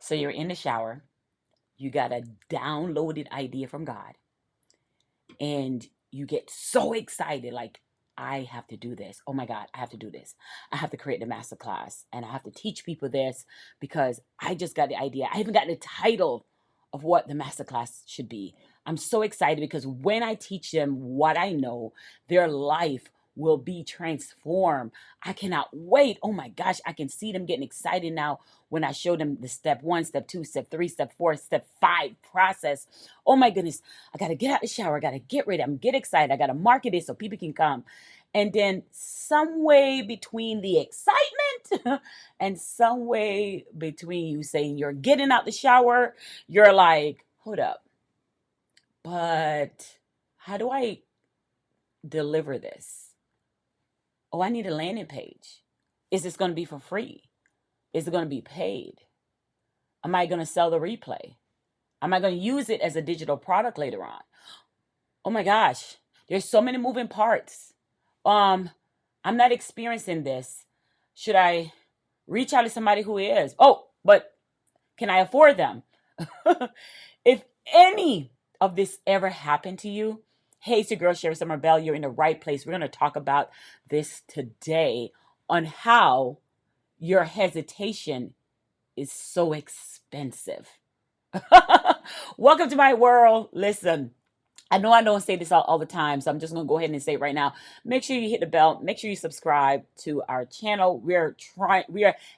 So you're in the shower, you got a downloaded idea from God, and you get so excited, like, I have to do this. Oh my God, I have to do this. I have to create the masterclass and I have to teach people this because I just got the idea. I haven't got the title of what the masterclass should be. I'm so excited because when I teach them what I know, their life will be transformed. I cannot wait. Oh my gosh, I can see them getting excited now when I show them the step 1, step 2, step 3, step 4, step 5 process. Oh my goodness, I got to get out the shower. I got to get ready. I'm get excited. I got to market it so people can come. And then some way between the excitement and some way between you saying you're getting out the shower, you're like, hold up, but how do I deliver this? Oh, I need a landing page. Is this going to be for free? Is it going to be paid? Am I going to sell the replay? Am I going to use it as a digital product later on? Oh my gosh, there's so many moving parts. Um, I'm not experiencing this. Should I reach out to somebody who is? Oh, but can I afford them? If any of this ever happened to you, hey, it's your girl Sherry Summer Bell. You're in the right place. We're going to talk about this today on how your hesitation is so expensive. Welcome to my world. Listen, I know I don't say this all the time, so I'm just going to go ahead and say it right now. Make sure you hit the bell. Make sure you subscribe to our channel. We are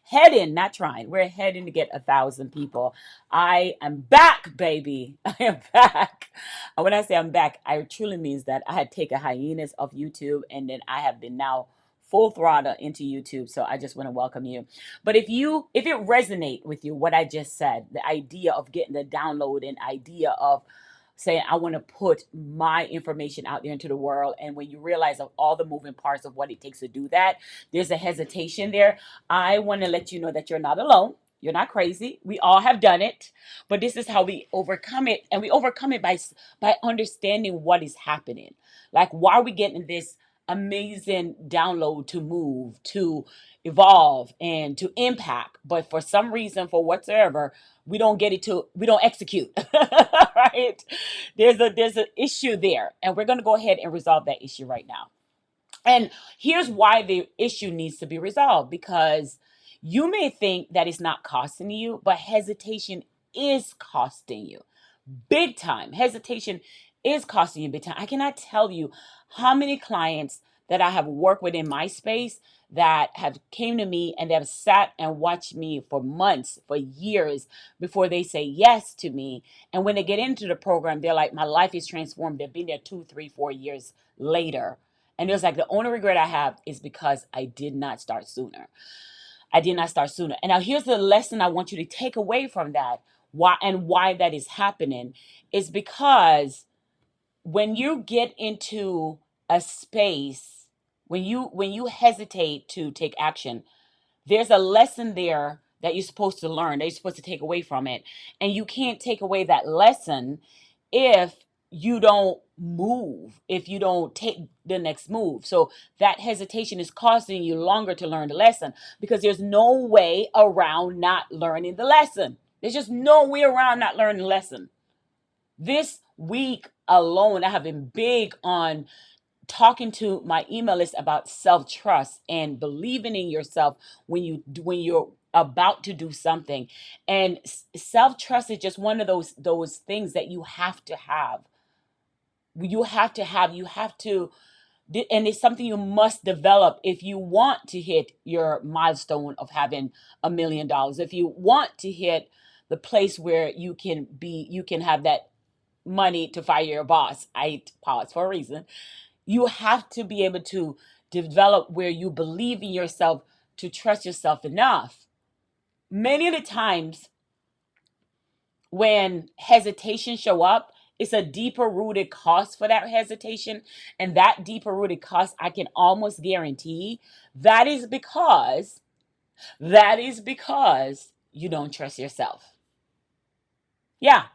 heading, not trying, we're heading to get 1,000 people. I am back, baby. I am back. And when I say I'm back, I truly means that I had taken a hiatus of YouTube, and then I have been now full throttle into YouTube. So I just want to welcome you. But if it resonate with you, what I just said, the idea of getting the download and idea of saying, I want to put my information out there into the world. And when you realize of all the moving parts of what it takes to do that, there's a hesitation there. I want to let you know that you're not alone. You're not crazy. We all have done it, but this is how we overcome it. And we overcome it by understanding what is happening. Like, why are we getting this amazing download to move, to evolve, and to impact? But for some reason, for whatsoever, we don't execute. Right? There's an issue there, and we're going to go ahead and resolve that issue right now. And here's why the issue needs to be resolved, because you may think that it's not costing you, but hesitation is costing you big time. Hesitation is costing you big time. I cannot tell you how many clients that I have worked with in my space that have came to me and they have sat and watched me for months, for years before they say yes to me. And when they get into the program, they're like, my life is transformed. They've been there 2, 3, 4 years later. And it's like, the only regret I have is because I did not start sooner. I did not start sooner. And now here's the lesson I want you to take away from that. Why that is happening is because when you get into a space, when you hesitate to take action, there's a lesson there that you're supposed to learn, that you're supposed to take away from it. And you can't take away that lesson if you don't move, if you don't take the next move. So that hesitation is costing you longer to learn the lesson, because there's no way around not learning the lesson. There's just no way around not learning the lesson. This week alone, I have been big on talking to my email list about self-trust and believing in yourself when you're about to do something. And self-trust is just one of those things that you have to have. You have to, and it's something you must develop if you want to hit your milestone of having $1 million. If you want to hit the place where you can have that money to fire your boss. I pause for a reason. You have to be able to develop where you believe in yourself, to trust yourself enough. Many of the times when hesitation show up, it's a deeper rooted cause for that hesitation. And that deeper rooted cause, I can almost guarantee that is because you don't trust yourself. Yeah.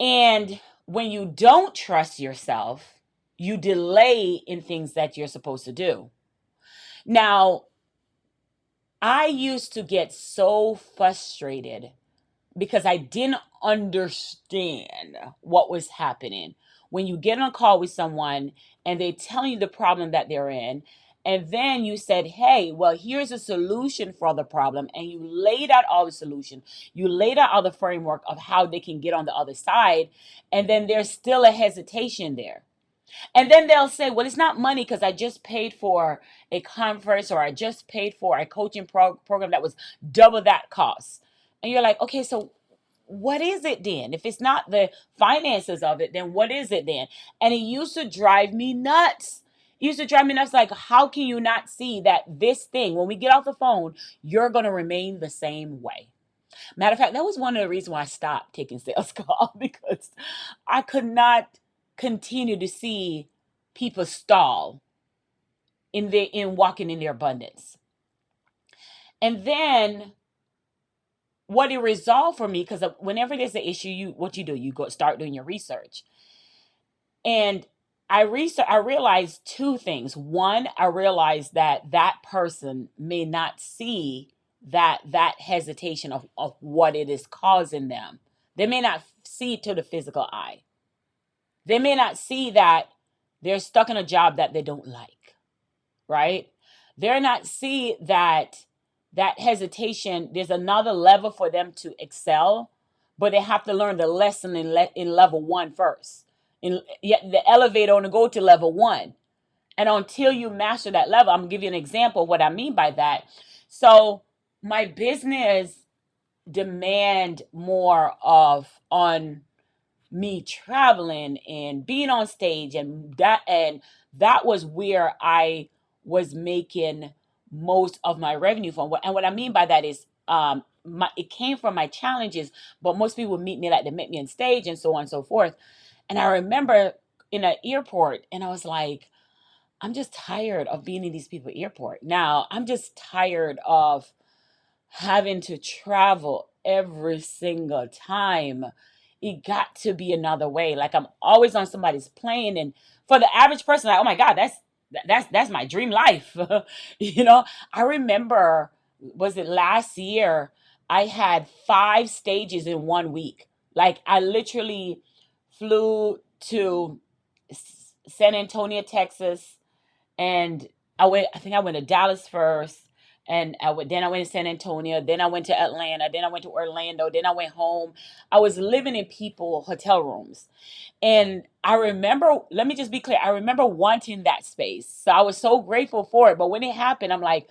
And when you don't trust yourself, you delay in things that you're supposed to do. Now, I used to get so frustrated because I didn't understand what was happening. When you get on a call with someone and they tell you the problem that they're in, and then you said, hey, well, here's a solution for the problem, and you laid out all the solution, you laid out all the framework of how they can get on the other side, and then there's still a hesitation there. And then they'll say, well, it's not money because I just paid for a conference, or I just paid for a coaching program that was double that cost. And you're like, okay, so what is it then? If it's not the finances of it, then what is it then? And it used to drive me nuts. It used to drive me nuts. Like, how can you not see that this thing, when we get off the phone, you're going to remain the same way? Matter of fact, that was one of the reasons why I stopped taking sales calls, because I could not continue to see people stall in walking in their abundance. And then what it resolved for me, because whenever there's an issue, you go start doing your research. And I realized two things. One, I realized that that person may not see that hesitation of what it is causing them. They may not see it to the physical eye. They may not see that they're stuck in a job that they don't like, right? They're not see that hesitation, there's another level for them to excel, but they have to learn the lesson in level one first. In yet the elevator only go to level one. And until you master that level, I'm gonna give you an example of what I mean by that. So my business demand more of on me traveling and being on stage, and that was where I was making most of my revenue from. And what I mean by that is it came from my challenges, but most people would meet me, like they met me on stage and so on and so forth. And I remember in an airport, and I was like, I'm just tired of being in these people airport. Now I'm just tired of having to travel every single time. It got to be another way. Like, I'm always on somebody's plane, and for the average person, like, oh my God, that's my dream life. you know, I remember, was it last year? I had 5 stages in one week. Like, I literally flew to San Antonio, Texas, and I think I went to Dallas first, and then I went to San Antonio, then I went to Atlanta, then I went to Orlando, then I went home. I was living in people hotel rooms. And I remember, let me just be clear, I remember wanting that space. So I was so grateful for it. But when it happened, I'm like,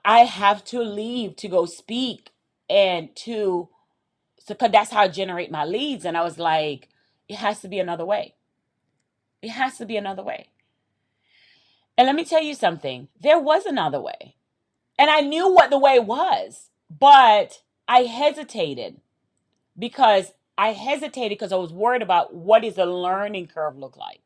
I have to leave to go speak, and to, so, cause that's how I generate my leads. And I was like, it has to be another way. It has to be another way. And let me tell you something. There was another way. And I knew what the way was, but I hesitated because I was worried about what does the learning curve look like?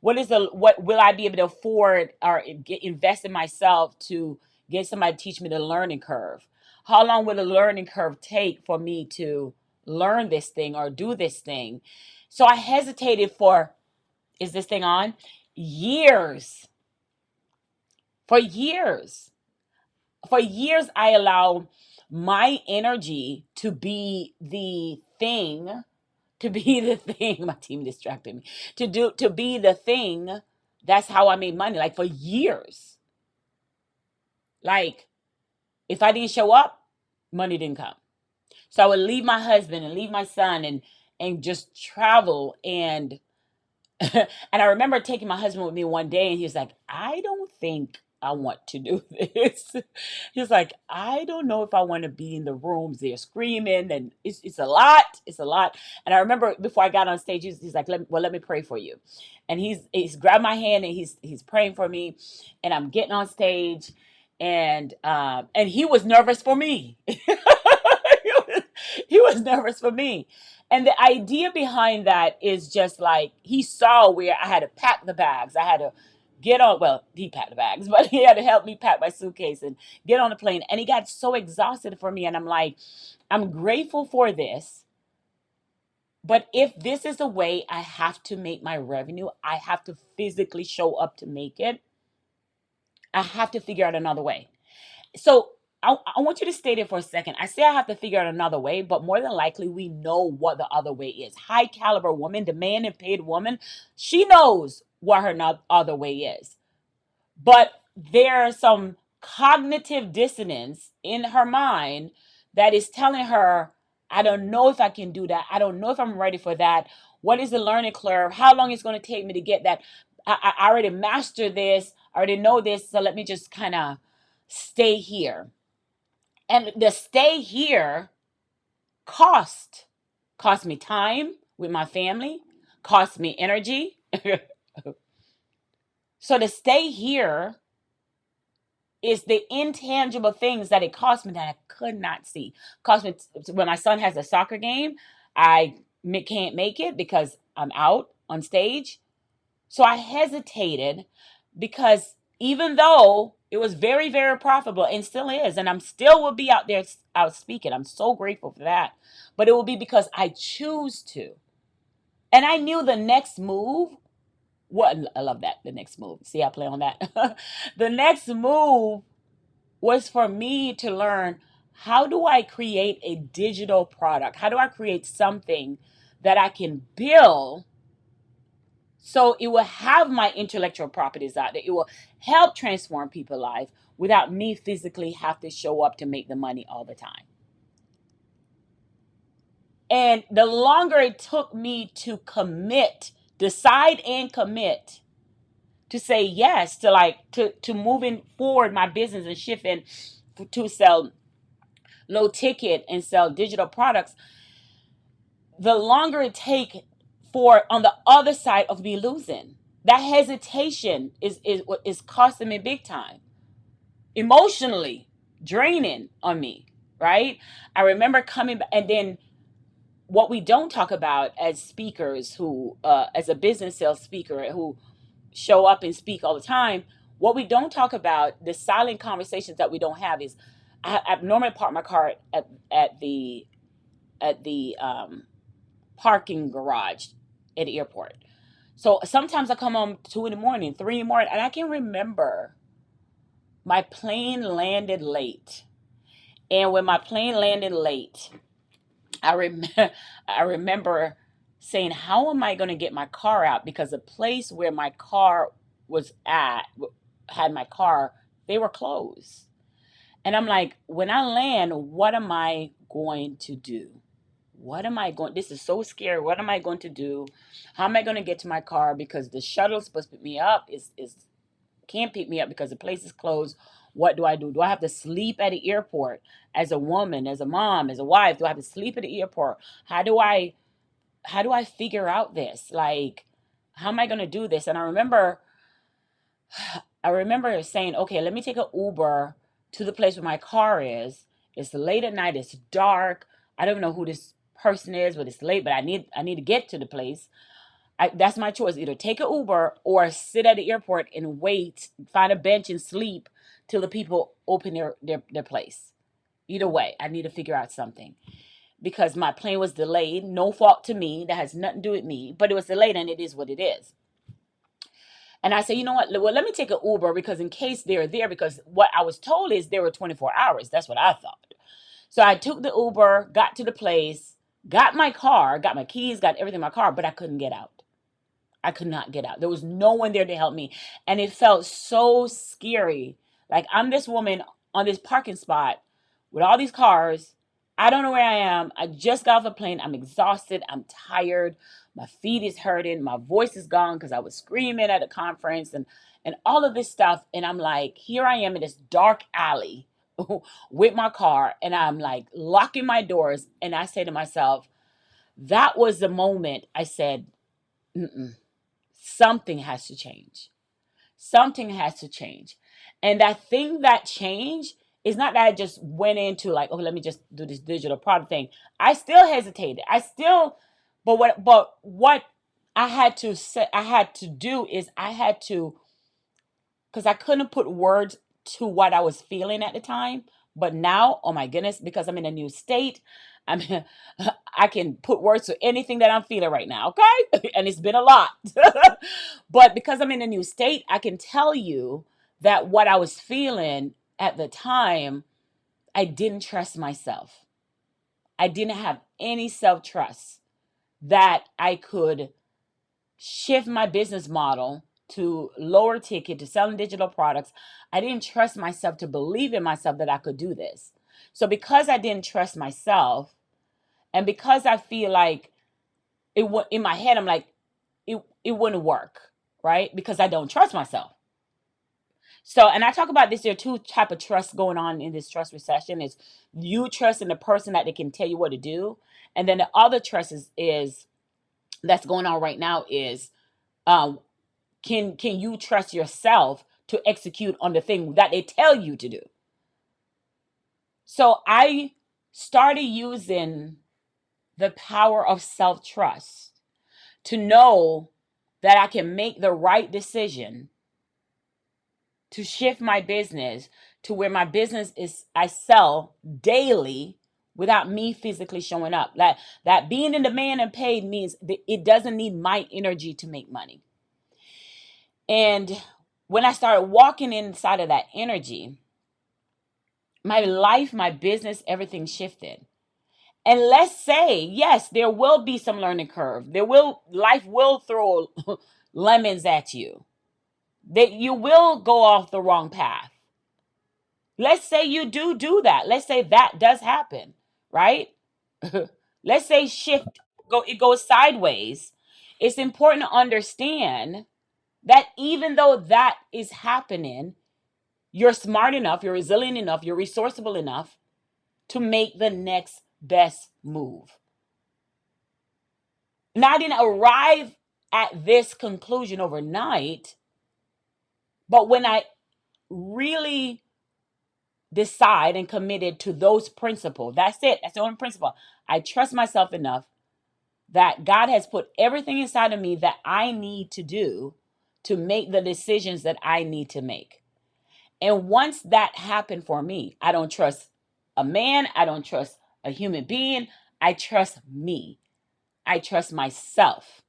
What will I be able to afford or invest in myself to get somebody to teach me the learning curve? How long will the learning curve take for me to learn this thing or do this thing? So I hesitated for, is this thing on? Years. For years. For years, I allowed my energy to be the thing, to be the thing. My team distracted me. To be the thing. That's how I made money. Like, for years. Like, if I didn't show up, money didn't come. So I would leave my husband and leave my son, and just travel. And and I remember taking my husband with me one day, and he was like, I don't think I want to do this. He's like, I don't know if I want to be in the rooms. They're screaming, and it's a lot. It's a lot. And I remember before I got on stage, he's like, let me pray for you. And he's grabbed my hand, and he's praying for me. And I'm getting on stage, and he was nervous for me. he was nervous for me. And the idea behind that is just like, he saw where I had to pack the bags. I had to get on, well, he packed the bags, but he had to help me pack my suitcase and get on the plane. And he got so exhausted for me. And I'm like, I'm grateful for this. But if this is a way I have to make my revenue, I have to physically show up to make it. I have to figure out another way. So I want you to stay there for a second. I say I have to figure out another way, but more than likely, we know what the other way is. High caliber woman, demand and paid woman, she knows what her other way is. But there's some cognitive dissonance in her mind that is telling her, I don't know if I can do that. I don't know if I'm ready for that. What is the learning curve? How long is it going to take me to get that? I already mastered this. I already know this. So let me just kind of stay here. And the stay here cost cost me time with my family, cost me energy. So to stay here is the intangible things that it cost me that I could not see. Cost me when my son has a soccer game, I can't make it because I'm out on stage. So I hesitated because even though it was very, very profitable and still is, and I'm still will be out there out speaking. I'm so grateful for that. But it will be because I choose to. And I knew the next move. What I love that. The next move. See, I play on that. The next move was for me to learn, how do I create a digital product? How do I create something that I can build so it will have my intellectual properties out there? It will help transform people's life without me physically have to show up to make the money all the time. And the longer it took me to commit, decide and commit to say yes to to moving forward my business and shifting to sell low ticket and sell digital products, the longer it take for on the other side of me losing. That hesitation is costing me big time. Emotionally draining on me, right? I remember coming back, and then what we don't talk about as speakers who as a business sales speaker who show up and speak all the time, what we don't talk about, the silent conversations that we don't have is I normally park my car at the parking garage at the airport. So sometimes I come home 2 in the morning, 3 in the morning, and I can remember my plane landed late. And when my plane landed late, I remember I remember saying, "How am I going to get my car out?" Because the place where my car was at had my car, they were closed. And I'm like, when I land, what am I going to do? What am I going? This is so scary. What am I going to do? How am I going to get to my car? Because the shuttle's supposed to pick me up is can't pick me up because the place is closed. What do I do? Do I have to sleep at the airport as a woman, as a mom, as a wife? Do I have to sleep at the airport? How do I figure out this? Like, how am I going to do this? And I remember saying, okay, let me take an Uber to the place where my car is. It's late at night. It's dark. I don't know who this person is, but it's late. But I need to get to the place. That's my choice. Either take an Uber or sit at the airport and wait, find a bench and sleep till the people open their place. Either way, I need to figure out something because my plane was delayed. No fault to me. That has nothing to do with me, but it was delayed and it is what it is. And I said, you know what? Well, let me take an Uber because in case they're there, because what I was told is there were 24 hours. That's what I thought. So I took the Uber, got to the place, got my car, got my keys, got everything in my car, but I couldn't get out. I could not get out. There was no one there to help me. And it felt so scary. Like I'm this woman on this parking spot with all these cars. I don't know where I am. I just got off a plane. I'm exhausted. I'm tired. My feet is hurting. My voice is gone because I was screaming at a conference and all of this stuff. And I'm like, here I am in this dark alley with my car. And I'm like locking my doors. And I say to myself, that was the moment I said, mm-mm, something has to change. Something has to change. And that thing that changed is not that I just went into like, oh, let me just do this digital product thing. I still hesitated. But what I had to say, I had to do is I had to, because I couldn't put words to what I was feeling at the time. But now, oh my goodness, because I'm in a new state, I'm I can put words to anything that I'm feeling right now, okay? And it's been a lot. But because I'm in a new state, I can tell you that what I was feeling at the time, I didn't trust myself. I didn't have any self-trust that I could shift my business model to lower ticket, to selling digital products. I didn't trust myself to believe in myself that I could do this. So because I didn't trust myself, and because I feel like in my head, I'm like, it wouldn't work, right? Because I don't trust myself. So, and I talk about this, there are two type of trust going on in this trust recession. Is you trust in the person that they can tell you what to do. And then the other trust is that's going on right now is, um, can you trust yourself to execute on the thing that they tell you to do? So I started using the power of self-trust to know that I can make the right decision to shift my business to where my business is, I sell daily without me physically showing up. That being in demand and paid means that it doesn't need my energy to make money. And when I started walking inside of that energy, my life, my business, everything shifted. And let's say, yes, there will be some learning curve. Life will throw lemons at you. That you will go off the wrong path. Let's say you do that. Let's say that does happen, right? Let's say it goes sideways. It's important to understand that even though that is happening, you're smart enough, you're resilient enough, you're resourceful enough to make the next best move. Now, I didn't arrive at this conclusion overnight, but when I really decide and committed to those principles, that's it. That's the only principle. I trust myself enough that God has put everything inside of me that I need to do to make the decisions that I need to make. And once that happened for me, I don't trust a man. I don't trust a human being. I trust me. I trust myself.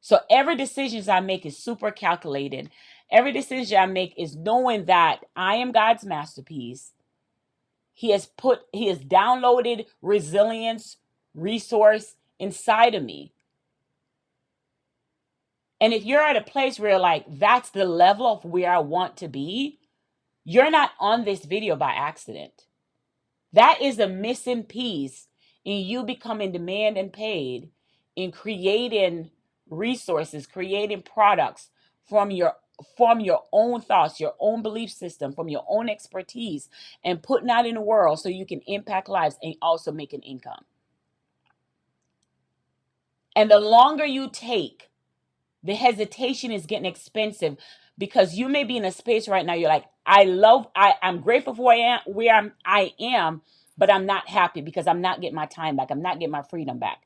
So every decision I make is super calculated. Every decision I make is knowing that I am God's masterpiece. He has downloaded resilience, resource inside of me. And if you're at a place where like that's the level of where I want to be, you're not on this video by accident. That is a missing piece in you becoming demand and paid, in creating resources, creating products from your own thoughts, your own belief system, from your own expertise, and putting out in the world so you can impact lives and also make an income. And the longer you take, the hesitation is getting expensive, because you may be in a space right now. You're like, I'm grateful for where I am, but I'm not happy because I'm not getting my time back. I'm not getting my freedom back.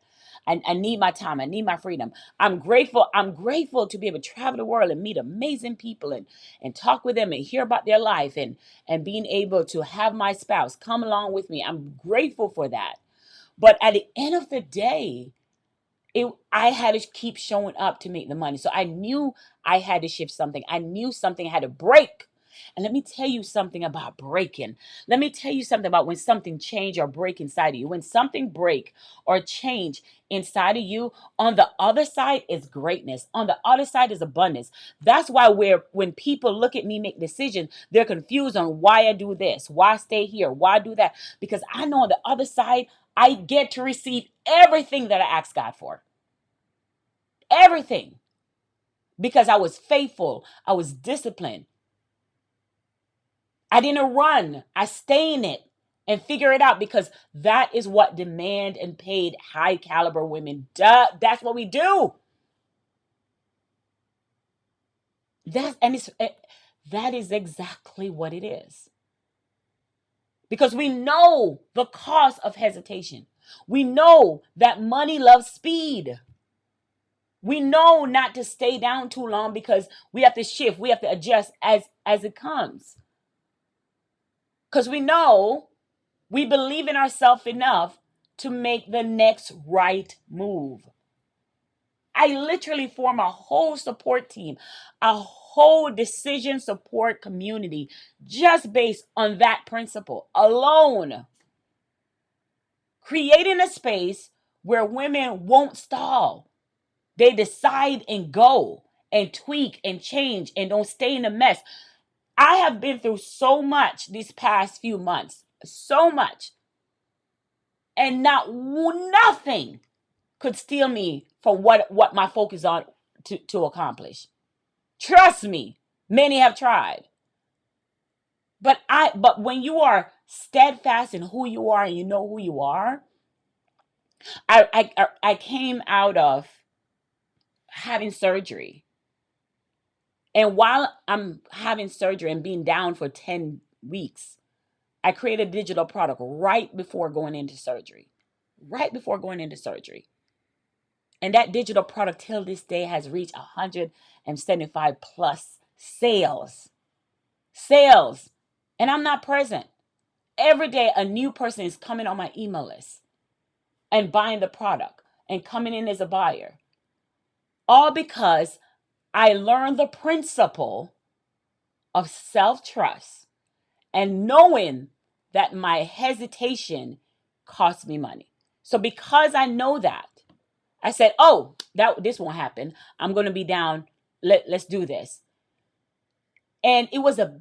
I need my time. I need my freedom. I'm grateful. I'm grateful to be able to travel the world and meet amazing people and talk with them and hear about their life and being able to have my spouse come along with me. I'm grateful for that. But at the end of the day, I had to keep showing up to make the money. So I knew I had to shift something. I knew something had to break. And let me tell you something about breaking. Let me tell you something about when something change or break inside of you. When something break or change inside of you, on the other side is greatness. On the other side is abundance. That's why when people look at me make decisions, they're confused on why I do this, why I stay here, why I do that. Because I know on the other side, I get to receive everything that I asked God for. Everything. Because I was faithful. I was disciplined. I didn't run. I stay in it and figure it out, because that is what demand and paid high caliber women do. That's what we do. That is exactly what it is. Because we know the cost of hesitation. We know that money loves speed. We know not to stay down too long because we have to shift. We have to adjust as it comes. Because we believe in ourselves enough to make the next right move. I literally form a whole support team, a whole decision support community just based on that principle alone. Creating a space where women won't stall. They decide and go and tweak and change and don't stay in a mess. I have been through so much these past few months, so much, and nothing could steal me from what my focus on to accomplish. Trust me, many have tried. But when you are steadfast in who you are and you know who you are, I came out of having surgery. And while I'm having surgery and being down for 10 weeks, I created a digital product right before going into surgery. Right before going into surgery. And that digital product till this day has reached 175 plus sales. Sales. And I'm not present. Every day a new person is coming on my email list and buying the product and coming in as a buyer. All because I learned the principle of self-trust and knowing that my hesitation costs me money. So because I know that, I said, "Oh, this won't happen. I'm going to be down. Let's do this." And it was the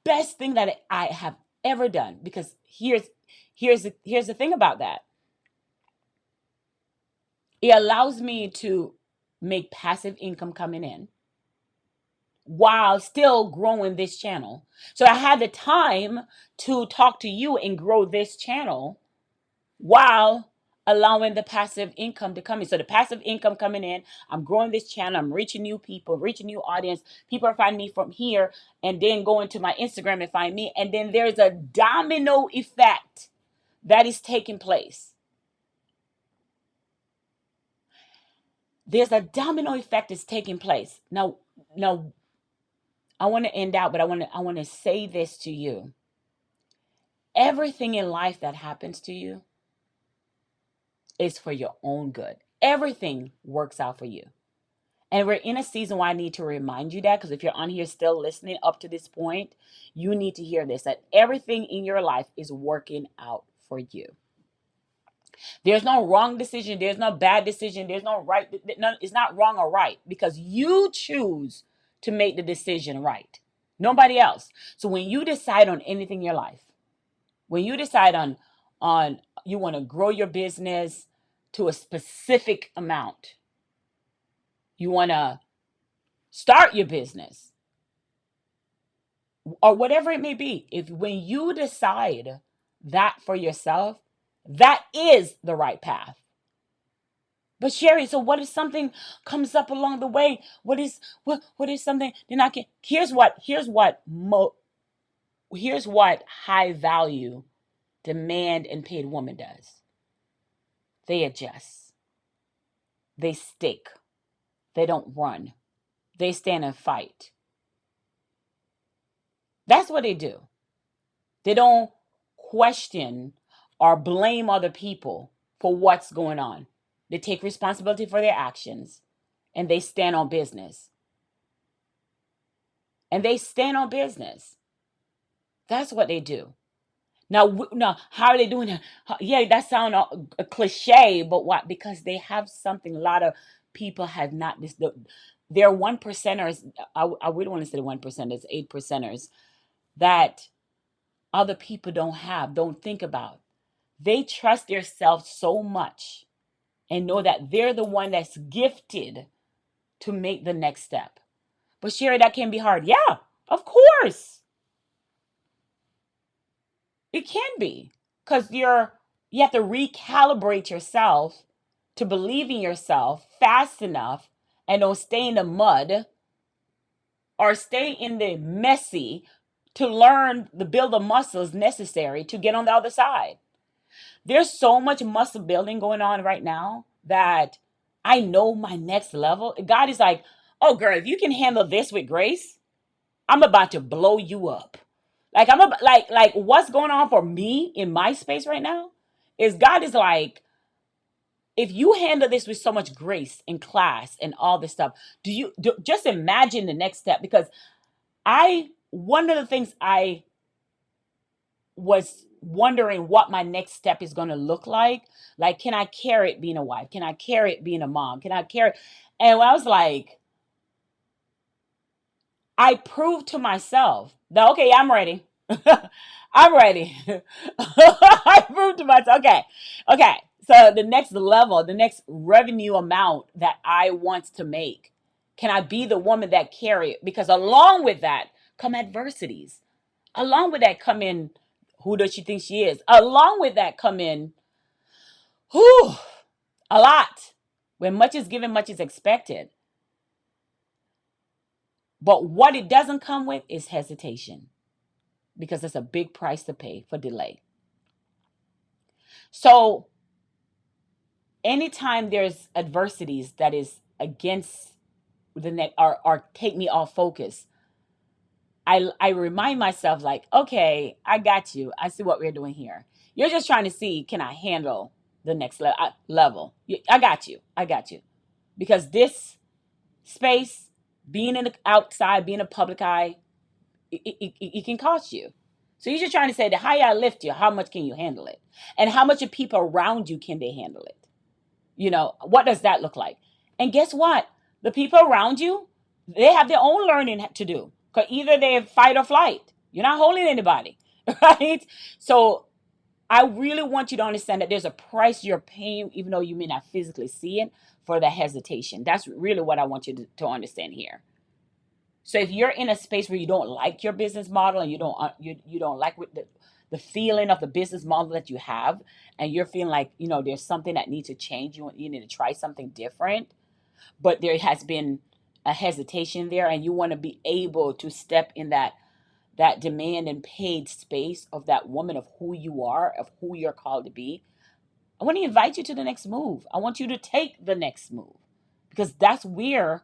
best thing that I have ever done, because here's the thing about that. It allows me to make passive income coming in while still growing this channel. So I had the time to talk to you and grow this channel while allowing the passive income to come in. So the passive income coming in, I'm growing this channel, I'm reaching new people, reaching new audience. People are finding me from here and then going to my Instagram and find me. And then there's a domino effect that is taking place. There's a domino effect that's taking place. Now, I want to end out, but I want to say this to you. Everything in life that happens to you is for your own good. Everything works out for you. And we're in a season where I need to remind you that, because if you're on here still listening up to this point, you need to hear this, that everything in your life is working out for you. There's no wrong decision. There's no bad decision. There's no right. No, it's not wrong or right, because you choose to make the decision right. Nobody else. So when you decide on anything in your life, when you decide on you want to grow your business to a specific amount, you want to start your business, or whatever it may be, if when you decide that for yourself, that is the right path. But Sherry, so what if something comes up along the way? What is something then I can here's what high value demand and paid woman does. They adjust. They stick. They don't run. They stand and fight. That's what they do. They don't question or blame other people for what's going on. They take responsibility for their actions, and they stand on business. And they stand on business. That's what they do. Now, how are they doing it? Yeah, that sounds a cliche, but what? Because they have something a lot of people have not. They're one percenters. I wouldn't want to say the 1%. 8%ers that other people don't think about. They trust themselves so much and know that they're the one that's gifted to make the next step. But Sherry, that can be hard. Yeah, of course. It can be, because you have to recalibrate yourself to believe in yourself fast enough and don't stay in the mud or stay in the messy to learn to build the muscles necessary to get on the other side. There's so much muscle building going on right now that I know my next level. God is like, "Oh girl, if you can handle this with grace, I'm about to blow you up." Like like what's going on for me in my space right now is God is like, if you handle this with so much grace and class and all this stuff, just imagine the next step? Because one of the things I was wondering what my next step is going to look like. Like, can I carry it being a wife? Can I carry it being a mom? Can I carry? And I was like, I proved to myself that, okay, I'm ready. I'm ready. I proved to myself, okay. So the next level, the next revenue amount that I want to make, can I be the woman that carry it? Because along with that come adversities. Along with that come in, who does she think she is? Along with that come in, whew, a lot. When much is given, much is expected. But what it doesn't come with is hesitation, because it's a big price to pay for delay. So anytime there's adversities that is against the net, or take me off focus, I remind myself, like, okay, I got you. I see what we're doing here. You're just trying to see, can I handle the next level? I got you. I got you. Because this space, being in the outside, being a public eye, it can cost you. So you're just trying to say, the higher I lift you, how much can you handle it? And how much of people around you can they handle it? What does that look like? And guess what? The people around you, they have their own learning to do. Because either they're fight or flight. You're not holding anybody, right? So I really want you to understand that there's a price you're paying, even though you may not physically see it, for the hesitation. That's really what I want you to understand here. So if you're in a space where you don't like your business model, and you don't like the feeling of the business model that you have, and you're feeling like, there's something that needs to change, you need to try something different, but there has been a hesitation there, and you want to be able to step in that demand and paid space of that woman, of who you are, of who you're called to be, I want to invite you to the next move. I want you to take the next move, because that's where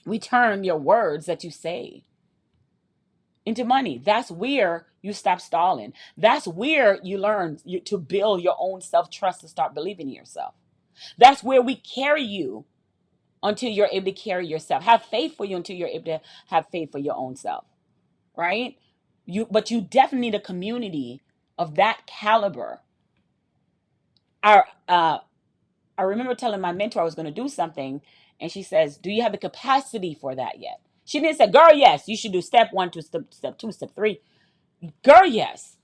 we turn your words that you say into money. That's where you stop stalling. That's where you learn to build your own self-trust, to start believing in yourself. That's where we carry you until you're able to carry yourself. Have faith for you until you're able to have faith for your own self, right? But you definitely need a community of that caliber. Our I remember telling my mentor I was going to do something, and she says, "Do you have the capacity for that yet?" She didn't say, "Girl, yes, you should do step 1 to step 2, step 3." Girl, yes.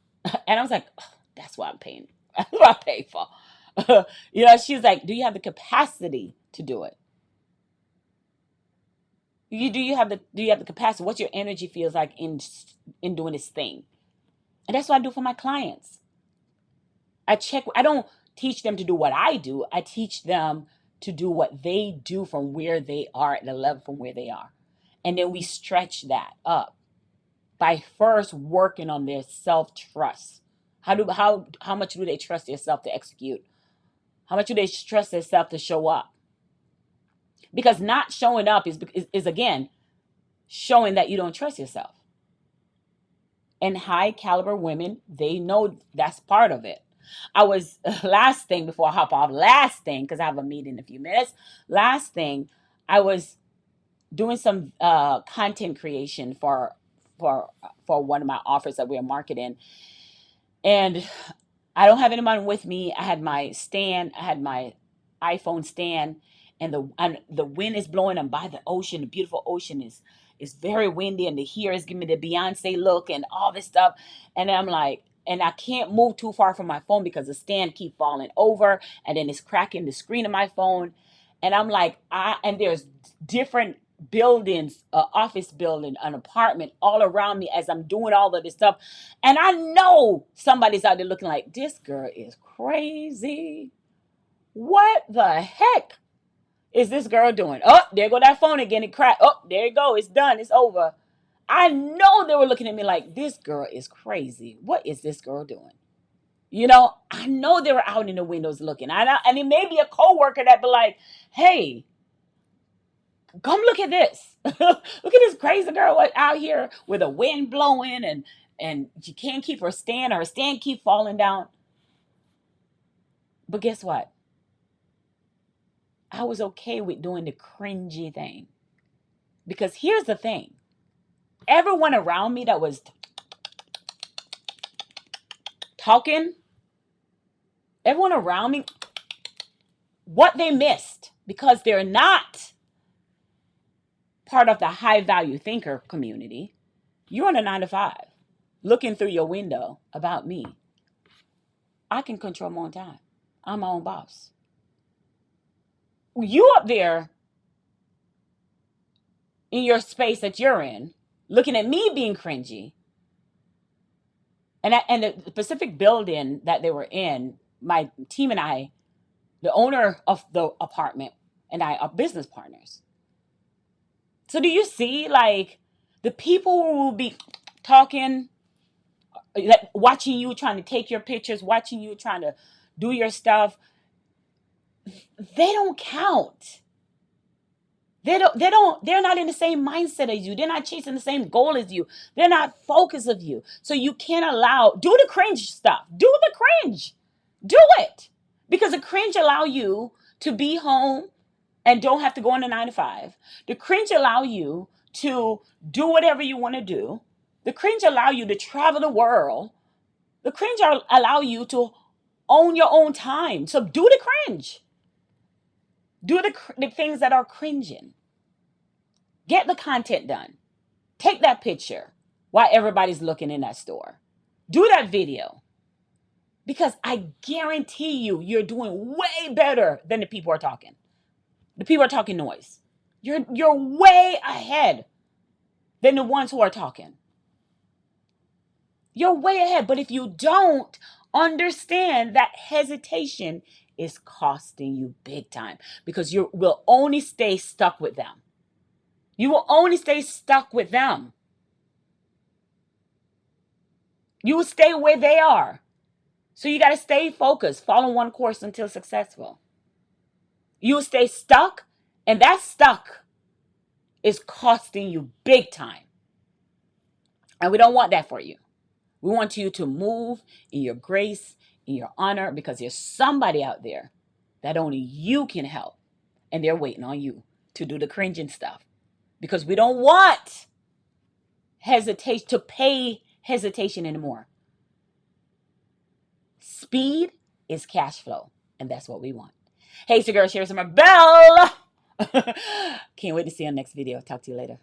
And I was like, oh, that's what I'm paying. That's what I pay for. She's like, "Do you have the capacity to do it? Do you have the capacity? What your energy feels like in doing this thing?" And that's what I do for my clients. I don't teach them to do what I do. I teach them to do what they do from where they are, at the level from where they are. And then we stretch that up by first working on their self-trust. How much do they trust themselves to execute? How much do they trust themselves to show up? Because not showing up is again showing that you don't trust yourself. And high caliber women, they know that's part of it. I was last thing before I hop off, last thing, because I have a meeting in a few minutes. Last thing, I was doing some content creation for one of my offers that we're marketing, and I don't have anyone with me. I had my stand, I had my iPhone stand, and the wind is blowing. I'm by the ocean. The beautiful ocean is very windy, and the here is giving me the Beyonce look and all this stuff. And I'm like, and I can't move too far from my phone because the stand keep falling over, and then it's cracking the screen of my phone. And I'm like, and there's different buildings, office building, an apartment all around me as I'm doing all of this stuff. And I know somebody's out there looking like, this girl is crazy. What the heck is this girl doing? Oh, there go that phone again. It cracked. Oh, there you go. It's done. It's over. I know they were looking at me like, this girl is crazy. What is this girl doing? I know they were out in the windows looking. And it may be a coworker that be like, hey, come look at this. Look at this crazy girl out here with a wind blowing, and she can't keep her stand keep falling down. But guess what? I was okay with doing the cringy thing. Because here's the thing. Everyone around me that was talking, everyone around me, what they missed, because they're not part of the high value thinker community. You're on a 9 to 5, looking through your window about me. I can control my own time. I'm my own boss. You up there in your space that you're in, looking at me being cringy. And the specific building that they were in, my team and I, the owner of the apartment and I are business partners. So do you see, like, the people who will be talking, like, watching you trying to take your pictures, watching you trying to do your stuff, they don't count. They're not in the same mindset as you. They're not chasing the same goal as you. They're not focused of you. So you can't do the cringe stuff. Do the cringe. Do it. Because the cringe allow you to be home and don't have to go on a 9 to 5. The cringe allow you to do whatever you want to do. The cringe allow you to travel the world. The cringe allow you to own your own time. So do the cringe. Do the things that are cringing. Get the content done. Take that picture while everybody's looking in that store. Do that video. Because I guarantee you, you're doing way better than the people are talking. The people are talking noise. You're way ahead than the ones who are talking. You're way ahead. But if you don't understand that hesitation is costing you big time, because you will only stay stuck with them. You will only stay stuck with them. You will stay where they are. So you got to stay focused. Follow one course until successful. You will stay stuck, and that stuck is costing you big time. And we don't want that for you. We want you to move in your grace, in your honor, because there's somebody out there that only you can help. And they're waiting on you to do the cringing stuff. Because we don't want hesitation to pay hesitation anymore. Speed is cash flow. And that's what we want. Hey, it's your girl, Sherry Summer Bell. Can't wait to see you on the next video. Talk to you later.